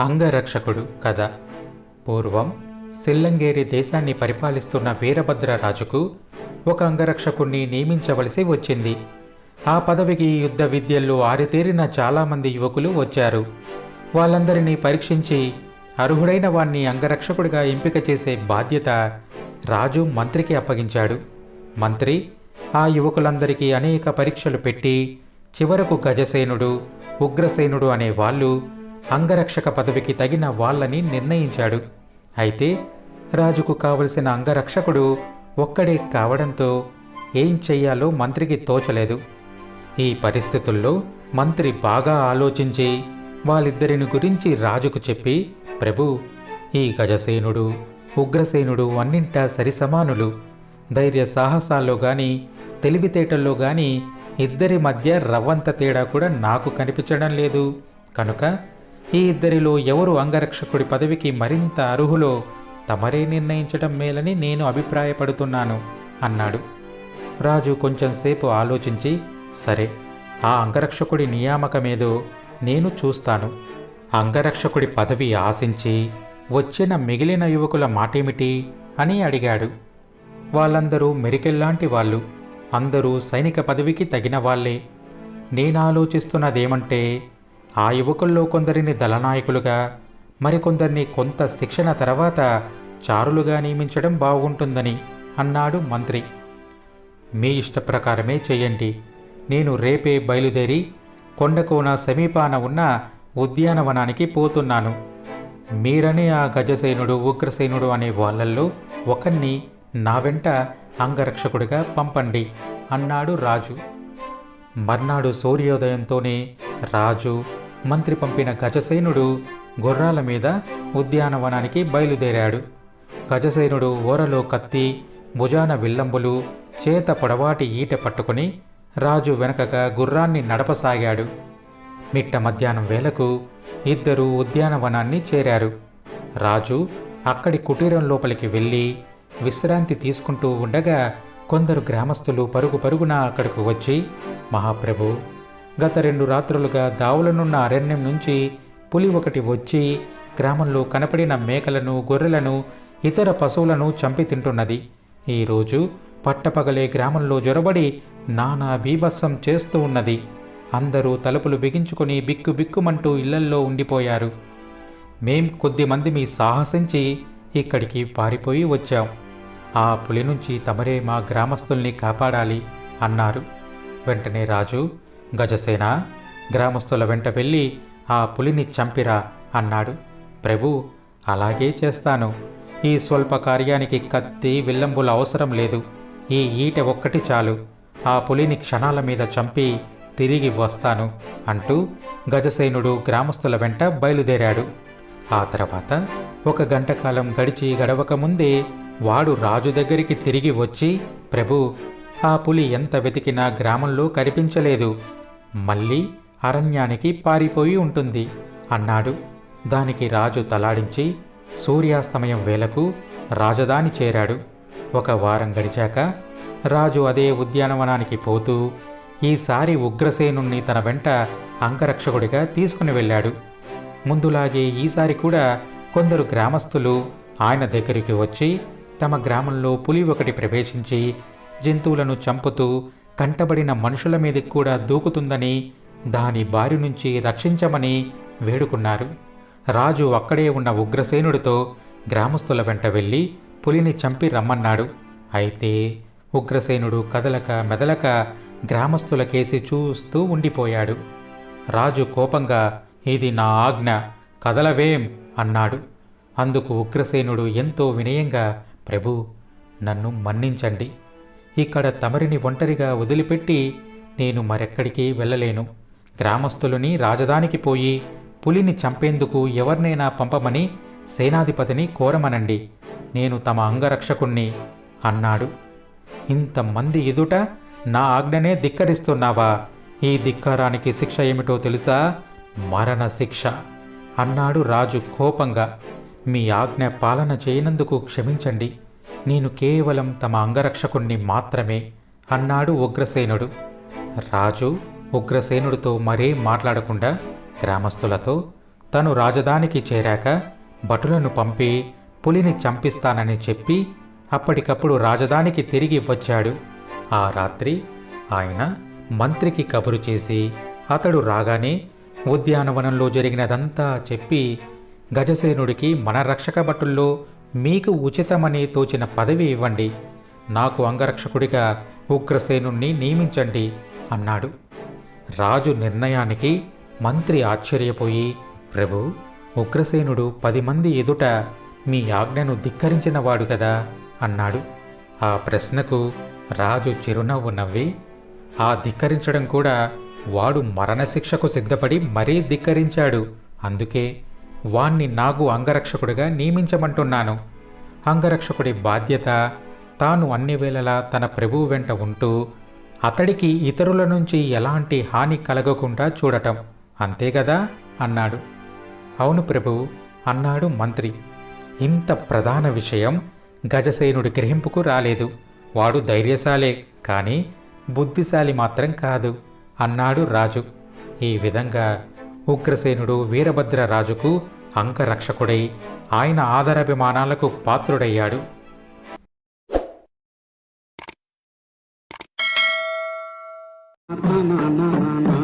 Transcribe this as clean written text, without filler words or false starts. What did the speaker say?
అంగరక్షకుడు కథ. పూర్వం సిల్లంగేరి దేశాన్ని పరిపాలిస్తున్న వీరభద్రరాజుకు ఒక అంగరక్షకుణ్ణి నియమించవలసి వచ్చింది. ఆ పదవికి యుద్ధ విద్యల్లో ఆరితేరిన చాలామంది యువకులు వచ్చారు. వాళ్ళందరినీ పరీక్షించి అర్హుడైన వాణ్ణి అంగరక్షకుడిగా ఎంపిక చేసే బాధ్యత రాజు మంత్రికి అప్పగించాడు. మంత్రి ఆ యువకులందరికీ అనేక పరీక్షలు పెట్టి చివరకు గజసేనుడు, ఉగ్రసేనుడు అనే వాళ్ళు అంగరక్షక పదవికి తగిన వాళ్ళని నిర్ణయించాడు. అయితే రాజుకు కావలసిన అంగరక్షకుడు ఒక్కడే కావడంతో ఏం చెయ్యాలో మంత్రికి తోచలేదు. ఈ పరిస్థితుల్లో మంత్రి బాగా ఆలోచించి వాళ్ళిద్దరిని గురించి రాజుకు చెప్పి, ప్రభు, ఈ గజసేనుడు, ఉగ్రసేనుడు అన్నింటా సరిసమానులు. ధైర్య సాహసాల్లో గాని తెలివితేటల్లో గాని ఇద్దరి మధ్య రవ్వంత తేడా కూడా నాకు కనిపించడం లేదు. కనుక ఈ ఇద్దరిలో ఎవరు అంగరక్షకుడి పదవికి మరింత అర్హులో తమరే నిర్ణయించడం మేలని నేను అభిప్రాయపడుతున్నాను అన్నాడు. రాజు కొంచెంసేపు ఆలోచించి, సరే, ఆ అంగరక్షకుడి నియామకమేదో నేను చూస్తాను. అంగరక్షకుడి పదవి ఆశించి వచ్చిన మిగిలిన యువకుల మాటేమిటి అని అడిగాడు. వాళ్ళందరూ మెరికెల్లాంటి వాళ్ళు, అందరూ సైనిక పదవికి తగిన వాళ్లే. నేనాలోచిస్తున్నదేమంటే ఆ యువకుల్లో కొందరిని దళనాయకులుగా, మరికొందరిని కొంత శిక్షణ తర్వాత చారులుగా నియమించడం బాగుంటుందని అన్నాడు మంత్రి. మీ ఇష్టప్రకారమే చెయ్యండి. నేను రేపే బయలుదేరి కొండకోన సమీపాన ఉన్న ఉద్యానవనానికి పోతున్నాను. మీరనే ఆ గజసేనుడు, ఉగ్రసేనుడు అనే వాళ్ళల్లో ఒకరిని నా వెంట అంగరక్షకుడిగా పంపండి అన్నాడు రాజు. మర్నాడు సూర్యోదయంతోనే రాజు, మంత్రి పంపిన గజసేనుడు గుర్రాల మీద ఉద్యానవనానికి బయలుదేరాడు. గజసేనుడు ఓరలో కత్తి, భుజాన విల్లంబులు, చేత పొడవాటి ఈటె పట్టుకుని రాజు వెనకగా గుర్రాన్ని నడపసాగాడు. మిట్ట మధ్యాహ్నం వేళకు ఇద్దరూ ఉద్యానవనాన్ని చేరారు. రాజు అక్కడి కుటీరం లోపలికి వెళ్ళి విశ్రాంతి తీసుకుంటూ ఉండగా కొందరు గ్రామస్తులు పరుగు పరుగున అక్కడకు వచ్చి, మహాప్రభు, గత 2 రాత్రులుగా దావులనున్న అరణ్యం నుంచి పులి ఒకటి వచ్చి గ్రామంలో కనపడిన మేకలను, గొర్రెలను, ఇతర పశువులను చంపి తింటున్నది. ఈరోజు పట్టపగలే గ్రామంలో జొరబడి నానా బీభత్సం చేస్తూ ఉన్నది. అందరూ తలుపులు బిగించుకుని బిక్కుబిక్కుమంటూ ఇళ్లల్లో ఉండిపోయారు. మేం కొద్దిమంది మీ సాహసించి ఇక్కడికి పారిపోయి వచ్చాం. ఆ పులి నుంచి తమరే మా గ్రామస్తుల్ని కాపాడాలి అన్నారు. వెంటనే రాజు, గజసేన, గ్రామస్తుల వెంట వెళ్ళి ఆ పులిని చంపిరా అన్నాడు. ప్రభు, అలాగే చేస్తాను. ఈ స్వల్ప కార్యానికి కత్తి, విల్లంబుల అవసరం లేదు. ఈ ఈటె ఒక్కటి చాలు. ఆ పులిని క్షణాల మీద చంపి తిరిగి వస్తాను అంటూ గజసేనుడు గ్రామస్తుల వెంట బయలుదేరాడు. ఆ తర్వాత 1 గంట కాలం గడవక ముందే వాడు రాజు దగ్గరికి తిరిగి వచ్చి, ప్రభు, ఆ పులి ఎంత వెతికినా గ్రామంలో కనిపించలేదు. మళ్ళీ అరణ్యానికి పారిపోయి ఉంటుంది అన్నాడు. దానికి రాజు తలాడించి సూర్యాస్తమయం వేళకు రాజధాని చేరాడు. 1 వారం గడిచాక రాజు అదే ఉద్యానవనానికి పోతూ ఈసారి ఉగ్రసేనుణ్ణి తన వెంట అంగరక్షకుడిగా తీసుకుని వెళ్ళాడు. ముందులాగే ఈసారి కూడా కొందరు గ్రామస్తులు ఆయన దగ్గరికి వచ్చి తమ గ్రామంలో పులి ఒకటి ప్రవేశించి జంతువులను చంపుతూ కంటబడిన మనుషుల మీదకి కూడా దూకుతుందని, దాని బారి నుంచి రక్షించమని వేడుకున్నారు. రాజు అక్కడే ఉన్న ఉగ్రసేనుడితో గ్రామస్తుల వెంట వెళ్ళి పులిని చంపి రమ్మన్నాడు. అయితే ఉగ్రసేనుడు కదలక మెదలక గ్రామస్తుల కేసి చూస్తూ ఉండిపోయాడు. రాజు కోపంగా, ఇది నా ఆజ్ఞ, కదలవేం అన్నాడు. అందుకు ఉగ్రసేనుడు ఎంతో వినయంగా, ప్రభు, నన్ను మన్నించండి. ఇక్కడ తమరిని ఒంటరిగా వదిలిపెట్టి నేను మరెక్కడికి వెళ్ళలేను. గ్రామస్తులని రాజధానికి పోయి పులిని చంపేందుకు ఎవరినైనా పంపమని సేనాధిపతిని కోరమనండి. నేను తమ అంగరక్షకుణ్ణి అన్నాడు. ఇంతమంది ఎదుట నా ఆజ్ఞనే ధిక్కరిస్తున్నావా? ఈ ధిక్కారానికి శిక్ష ఏమిటో తెలుసా? మరణ శిక్ష అన్నాడు రాజు కోపంగా. మీ ఆజ్ఞ పాలన చేయనందుకు క్షమించండి. నేను కేవలం తమ అంగరక్షకుణ్ణి మాత్రమే అన్నాడు ఉగ్రసేనుడు. రాజు ఉగ్రసేనుడితో మరేం మాట్లాడకుండా గ్రామస్తులతో, తను రాజధానికి చేరాక భటులను పంపి పులిని చంపిస్తానని చెప్పి అప్పటికప్పుడు రాజధానికి తిరిగి వచ్చాడు. ఆ రాత్రి ఆయన మంత్రికి కబురు చేసి అతడు రాగానే ఉద్యానవనంలో జరిగినదంతా చెప్పి, గజసేనుడికి మన రక్షక భటుల్లో మీకు ఉచితమని తోచిన పదవి ఇవ్వండి, నాకు అంగరక్షకుడిగా ఉగ్రసేనుణ్ణి నియమించండి అన్నాడు. రాజు నిర్ణయానికి మంత్రి ఆశ్చర్యపోయి, ప్రభు, ఉగ్రసేనుడు 10 మంది ఎదుట మీ ఆజ్ఞను ధిక్కరించినవాడు కదా అన్నాడు. ఆ ప్రశ్నకు రాజు చిరునవ్వు నవ్వి, ఆ ధిక్కరించడం కూడా వాడు మరణశిక్షకు సిద్ధపడి మరీ ధిక్కరించాడు, అందుకే వాణ్ణి నాకు అంగరక్షకుడిగా నియమించమంటున్నాను. అంగరక్షకుడి బాధ్యత తాను అన్ని వేళలా తన ప్రభువు వెంట ఉంటూ అతడికి ఇతరుల నుంచి ఎలాంటి హాని కలగకుండా చూడటం, అంతేగదా అన్నాడు. అవును ప్రభు అన్నాడు మంత్రి. ఇంత ప్రధాన విషయం గజసేనుడి గ్రహింపుకు రాలేదు. వాడు ధైర్యశాలే కానీ బుద్ధిశాలి మాత్రం కాదు అన్నాడు రాజు. ఈ విధంగా ఉగ్రసేనుడు వీరభద్ర రాజుకు అంగరక్షకుడై ఆయన ఆదరాభిమానాలకు పాత్రుడయ్యాడు. Na na na na na